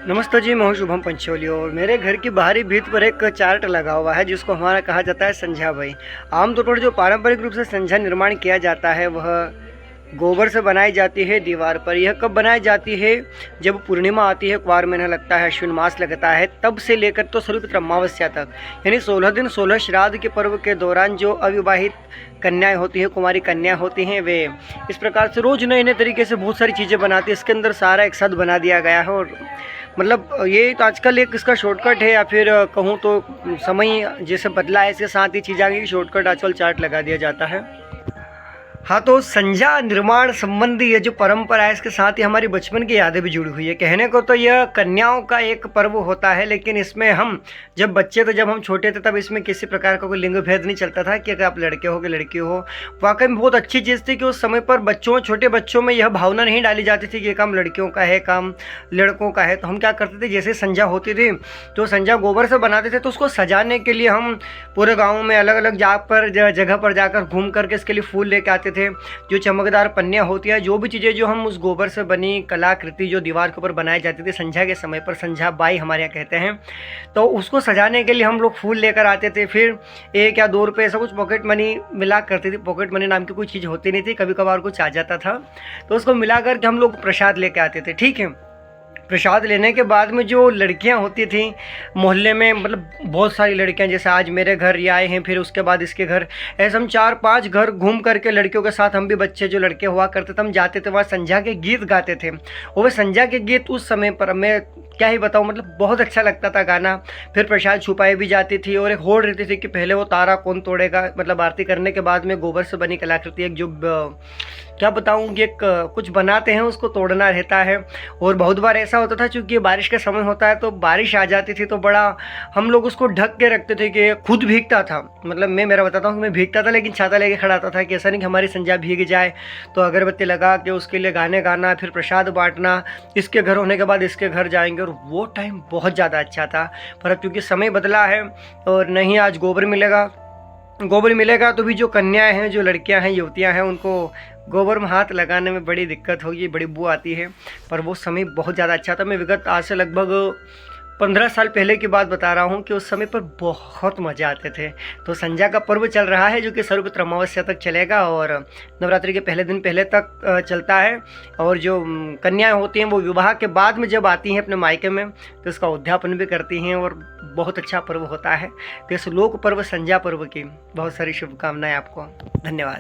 नमस्ते जी, मैं हूं शुभम पंचोली और मेरे घर की बाहरी भित्त पर एक चार्ट लगा हुआ है जिसको हमारा कहा जाता है संझा भाई। आमतौर पर जो पारंपरिक रूप से संझा निर्माण किया जाता है वह गोबर से बनाई जाती है दीवार पर। यह कब बनाई जाती है? जब पूर्णिमा आती है, क्वार महीना लगता है, अश्विन मास लगता है, तब से लेकर तो सर्वपित्र अमावस्या तक, यानी 16 दिन 16 श्राद्ध के पर्व के दौरान जो अविवाहित कन्याएं होती हैं, कुमारी कन्या होती हैं, वे इस प्रकार से रोज़ नए नए तरीके से बहुत सारी चीज़ें बनाती हैं। इसके अंदर सारा एक साथ बना दिया गया है और मतलब ये तो आजकल एक इसका शॉर्टकट है, या फिर कहूँ तो समय जैसे बदला है इसके साथ ही चीज़ आ गई कि शॉर्टकट आजकल चार्ट लगा दिया जाता है। हाँ, तो संझा निर्माण संबंधी ये जो परंपरा है इसके साथ ही हमारी बचपन की यादें भी जुड़ी हुई है। कहने को तो यह कन्याओं का एक पर्व होता है, लेकिन इसमें हम जब बच्चे थे, जब हम छोटे थे, तब इसमें किसी प्रकार का कोई लिंग भेद नहीं चलता था कि अगर आप लड़के हो कि लड़की हो। वाकई में बहुत अच्छी चीज़ थी कि उस समय पर छोटे बच्चों में यह भावना नहीं डाली जाती थी कि ये काम लड़कियों का है, काम लड़कों का है। तो हम क्या करते थे, जैसे संझा होती थी तो संझा गोबर से बनाते थे, तो उसको सजाने के लिए हम पूरे गाँव में अलग अलग जगह पर जाकर घूम करके इसके लिए फूल लेके आते थे। जो चमकदार पन्नियाँ होती है, जो भी चीज़ें जो हम उस गोबर से बनी कलाकृति जो दीवार के ऊपर बनाई जाती थी संझा के समय पर, संझा बाई हमारे यहाँ कहते हैं, तो उसको सजाने के लिए हम लोग फूल लेकर आते थे। फिर 1 या 2 रुपये ऐसा कुछ पॉकेट मनी मिला करती थी। पॉकेट मनी नाम की कोई चीज़ होती नहीं थी, कभी कभार कुछ आ जाता था, तो उसको मिला करके हम लोग प्रसाद लेके आते थे। ठीक है, प्रसाद लेने के बाद में जो लड़कियां होती थी मोहल्ले में, मतलब बहुत सारी लड़कियां, जैसे आज मेरे घर ये आए हैं, फिर उसके बाद इसके घर, ऐसे हम 4-5 घर घूम करके लड़कियों के साथ, हम भी बच्चे जो लड़के हुआ करते थे, हम जाते थे वहाँ संझा के गीत गाते थे। और वह संझा के गीत उस समय पर मैं क्या ही बताऊँ, मतलब बहुत अच्छा लगता था गाना। फिर प्रसाद छुपाई भी जाती थी और एक होड़ रहती थी कि पहले वो तारा कौन तोड़ेगा, मतलब आरती करने के बाद में गोबर से बनी कलाकृति एक जो क्या बताऊँ, ये कुछ बनाते हैं उसको तोड़ना रहता है। और बहुत बार ऐसा होता था, चूँकि बारिश का समय होता है तो बारिश आ जाती थी तो बड़ा हम लोग उसको ढक के रखते थे कि खुद भीगता था। मतलब मेरा बताता हूँ, मैं भीगता था लेकिन छाता लेके खड़ा आता था कि ऐसा नहीं कि हमारी संझा भीग जाए। तो अगरबत्ती लगा के उसके लिए गाने गाना, फिर प्रसाद बांटना, इसके घर होने के बाद इसके घर जाएंगे, और वो टाइम बहुत ज़्यादा अच्छा था। पर अब क्योंकि समय बदला है और नहीं आज गोबर मिलेगा तो भी जो कन्याएं हैं, जो लड़कियां हैं, युवतियां हैं, उनको गोबर में हाथ लगाने में बड़ी दिक्कत होगी, बड़ी बू आती है। पर वो समय बहुत ज़्यादा अच्छा था। मैं विगत आज से लगभग 15 साल पहले की बात बता रहा हूँ कि उस समय पर बहुत मज़ा आते थे। तो संझा का पर्व चल रहा है जो कि सर्वपित्र अमावस्या तक चलेगा और नवरात्रि के पहले दिन पहले तक चलता है। और जो कन्याएं होती हैं वो विवाह के बाद में जब आती हैं अपने मायके में तो इसका उद्यापन भी करती हैं और बहुत अच्छा पर्व होता है। तो इस लोक पर्व संझा पर्व की बहुत सारी शुभकामनाएं आपको। धन्यवाद।